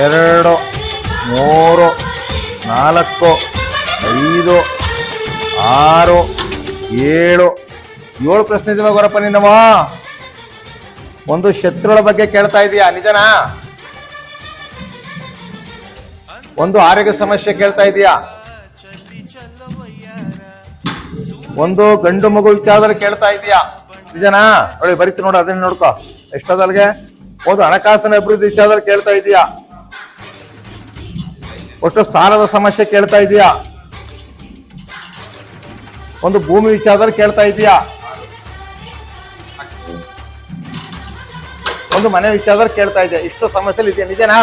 2 3 4 5 6 7 7 ಪ್ರಶ್ನೆ ಇದಾವೆ ಗೊರಪ್ಪ ನಿನ್ನವ. ಒಂದು ಶತ್ರುಗಳ ಬಗ್ಗೆ ಕೇಳ್ತಾ ಇದೀಯಾ, ನಿಜನಾ? ಒಂದು ಆರೋಗ್ಯ ಸಮಸ್ಯೆ ಕೇಳ್ತಾ ಇದೀಯಾ, ಒಂದು ಗಂಡು ಮಗು ವಿಚಾರದಲ್ಲಿ ಕೇಳ್ತಾ ಇದೀಯಾ, ನಿಜನಾ? ನೋಡಿ ಬರೀತಿ ನೋಡು, ಅದನ್ನ ನೋಡ್ಕೊ ಎಷ್ಟದಲ್ಗೆ. ಒಂದು ಹಣಕಾಸಿನ ಅಭಿವೃದ್ಧಿ ವಿಚಾರದಲ್ಲಿ ಕೇಳ್ತಾ ಇದೀಯಾ, ಒಟ್ಟು ಸಾಲದ ಸಮಸ್ಯೆ ಕೇಳ್ತಾ ಇದೀಯಾ, ಒಂದು ಭೂಮಿ ವಿಚಾರದಲ್ಲಿ ಕೇಳ್ತಾ ಇದೀಯಾ, ಒಂದು ಮನೆ ವಿಚಾರದಲ್ಲಿ ಕೇಳ್ತಾ ಇದೆಯಾ. ಇಷ್ಟು ಸಮಸ್ಯೆ ಇದೆಯಾ, ನಿಜನಾ?